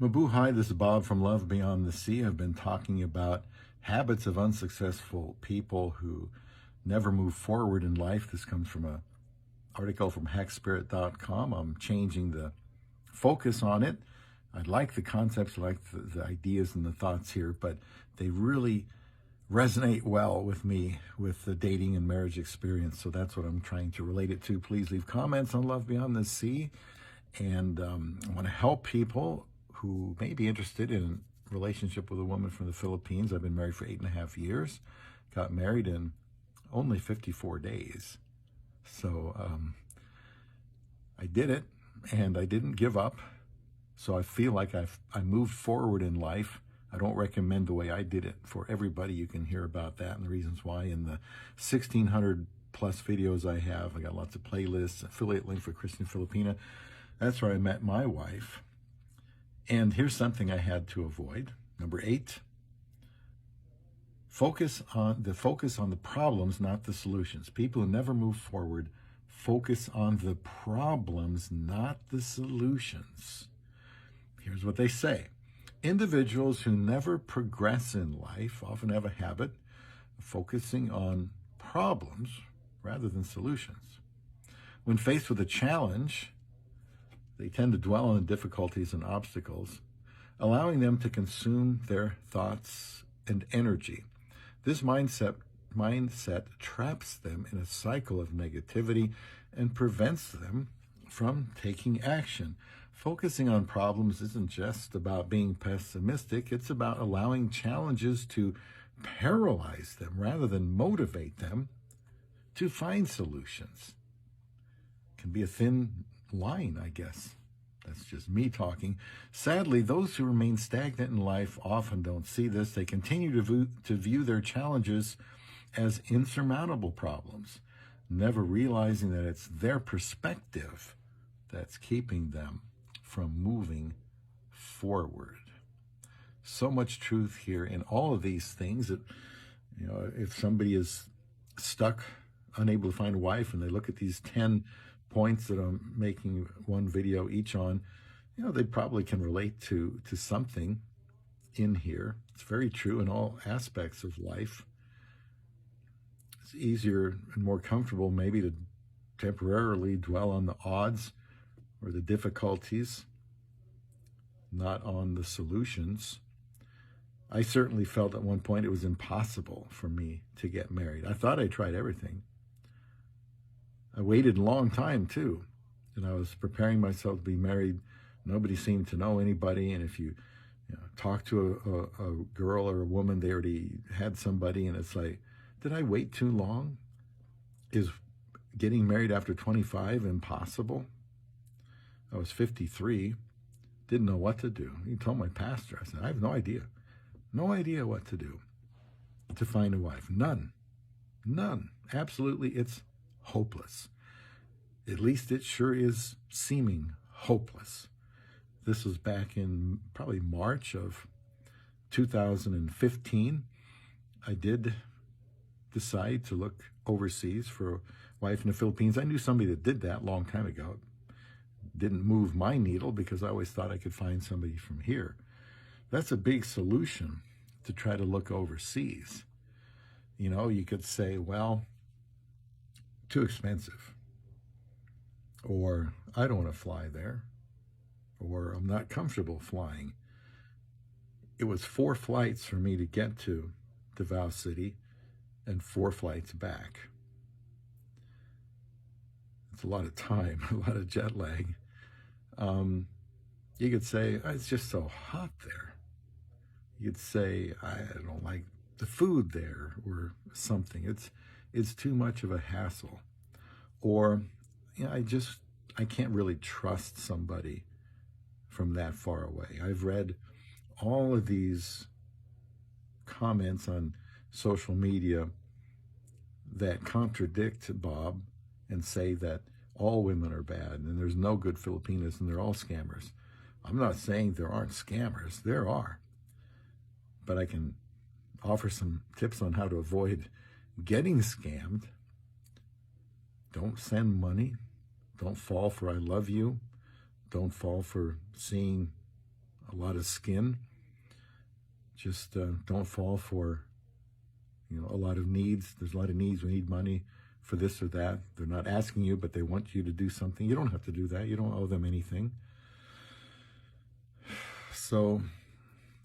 Mabuhay, this is Bob from Love Beyond the Sea. I've been talking about habits of unsuccessful people who never move forward in life. This comes from an article from hackspirit.com. I'm changing the focus on it. I like the concepts, I like the ideas and the thoughts here, but they really resonate well with me with the dating and marriage experience. So that's what I'm trying to relate it to. Please leave comments on Love Beyond the Sea. And I want to help people who may be interested in a relationship with a woman from the Philippines. I've been married for 8.5 years, got married in only 54 days. So I did it, and I didn't give up. So I feel like I moved forward in life. I don't recommend the way I did it for everybody. You can hear about that and the reasons why in the 1,600 plus videos I have. I got lots of playlists, affiliate link for Christian Filipina. That's where I met my wife. And here's something I had to avoid. Number 8, focus on the problems, not the solutions. People who never move forward focus on the problems, not the solutions. Here's what they say. Individuals who never progress in life often have a habit of focusing on problems rather than solutions. When faced with a challenge, they tend to dwell on the difficulties and obstacles, allowing them to consume their thoughts and energy. This mindset traps them in a cycle of negativity and prevents them from taking action. Focusing on problems isn't just about being pessimistic, it's about allowing challenges to paralyze them rather than motivate them to find solutions. It can be a thin line, I guess. That's just me talking. Sadly, those who remain stagnant in life often don't see this. They continue to view their challenges as insurmountable problems, never realizing that it's their perspective that's keeping them from moving forward. So much truth here in all of these things that, if somebody is stuck, unable to find a wife, and they look at these 10 points that I'm making one video each on, they probably can relate to something in here. It's very true in all aspects of life. It's easier and more comfortable maybe to temporarily dwell on the odds or the difficulties, not on the solutions. I certainly felt at one point it was impossible for me to get married. I thought I tried everything. I waited a long time too, and I was preparing myself to be married. Nobody seemed to know anybody, and if you talk to a girl or a woman, they already had somebody, and it's like, did I wait too long? Is getting married after 25 impossible? I was 53, didn't know what to do. He told my pastor, I said, I have no idea what to do to find a wife. None. Absolutely, it's hopeless. At least it sure is seeming hopeless. This was back in probably March of 2015. I did decide to look overseas for a wife in the Philippines. I knew somebody that did that a long time ago. Didn't move my needle because I always thought I could find somebody from here. That's a big solution to try to look overseas. You could say, well, too expensive, or I don't want to fly there, or I'm not comfortable flying. It was 4 flights for me to get to Davao City and 4 flights back. It's a lot of time, a lot of jet lag. You could say, it's just so hot there. You'd say, I don't like the food there or something. It's too much of a hassle. Or, I can't really trust somebody from that far away. I've read all of these comments on social media that contradict Bob and say that all women are bad and there's no good Filipinas and they're all scammers. I'm not saying there aren't scammers. There are. But I can offer some tips on how to avoid getting scammed. Don't send money. Don't fall for I love you. Don't fall for seeing a lot of skin. Just don't fall for, a lot of needs. There's a lot of needs. We need money for this or that. They're not asking you, but they want you to do something. You don't have to do that. You don't owe them anything. So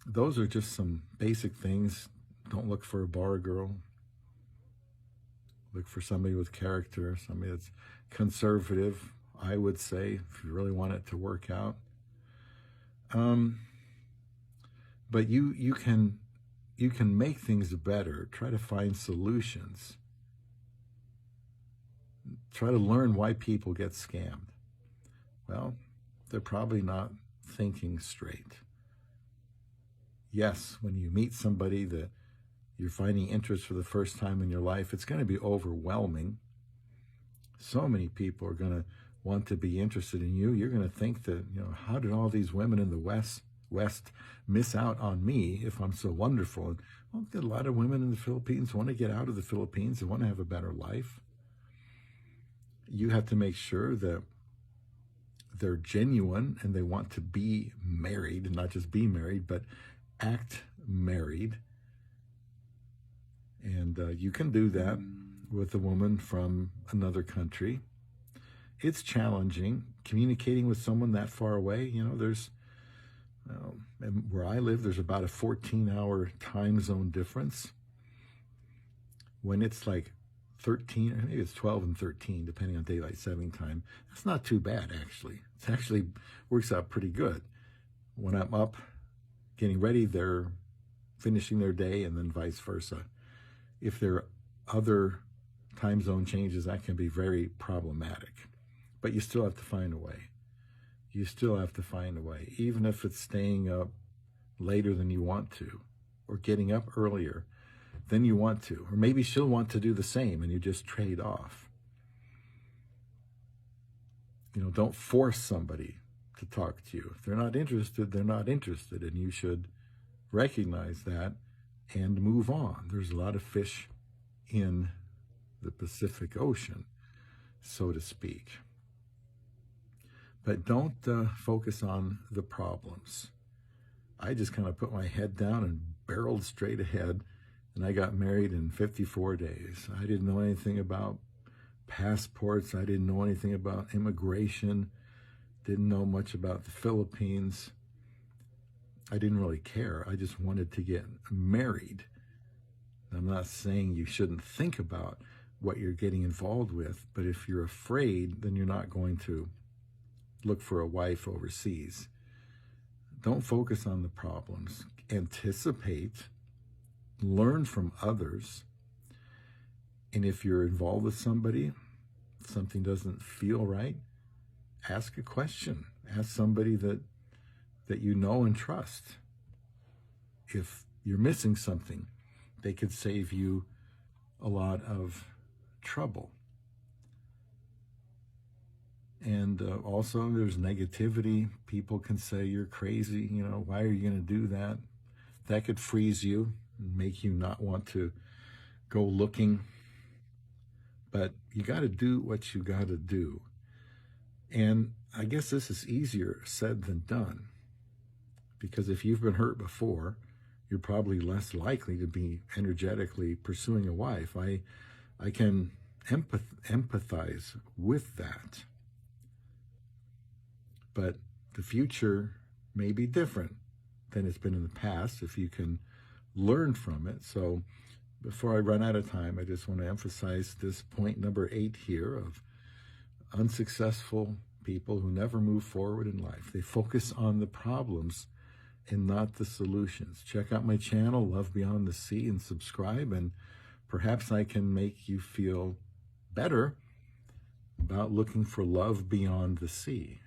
those are just some basic things. Don't look for a bar girl. Look for somebody with character, somebody that's conservative, I would say, if you really want it to work out. But you can make things better. Try to find solutions. Try to learn why people get scammed. Well, they're probably not thinking straight. Yes, when you meet somebody that you're finding interest for the first time in your life, it's going to be overwhelming. So many people are going to want to be interested in you. You're going to think that, how did all these women in the West miss out on me if I'm so wonderful? And a lot of women in the Philippines want to get out of the Philippines. They want to have a better life. You have to make sure that they're genuine and they want to be married, and not just be married, but act married. And you can do that with a woman from another country. It's challenging communicating with someone that far away. There's, and where I live, there's about a 14-hour time zone difference. When it's like 13, or maybe it's 12 and 13, depending on daylight saving time, that's not too bad, actually. It actually works out pretty good. When I'm up getting ready, they're finishing their day, and then vice versa. If there are other time zone changes, that can be very problematic. But you still have to find a way. You still have to find a way, even if it's staying up later than you want to, or getting up earlier than you want to, or maybe she'll want to do the same and you just trade off. Don't force somebody to talk to you. If they're not interested, they're not interested, and you should recognize that and move on. There's a lot of fish in the Pacific Ocean, so to speak. But don't focus on the problems. I just kind of put my head down and barreled straight ahead, and I got married in 54 days. I didn't know anything about passports. I didn't know anything about immigration. Didn't know much about the Philippines. I didn't really care. I just wanted to get married. I'm not saying you shouldn't think about what you're getting involved with, but if you're afraid, then you're not going to look for a wife overseas. Don't focus on the problems. Anticipate, learn from others, and if you're involved with somebody, something doesn't feel right, ask a question. Ask somebody that you know and trust. If you're missing something, they could save you a lot of trouble. And also, there's negativity. People can say you're crazy. Why are you going to do that? That could freeze you and make you not want to go looking. But you got to do what you got to do. And I guess this is easier said than done, because if you've been hurt before, you're probably less likely to be energetically pursuing a wife. I can empathize with that. But the future may be different than it's been in the past if you can learn from it. So before I run out of time, I just want to emphasize this point number 8 here of unsuccessful people who never move forward in life. They focus on the problems and not the solutions. Check out my channel, Love Beyond the Sea, and subscribe, and perhaps I can make you feel better about looking for love beyond the sea.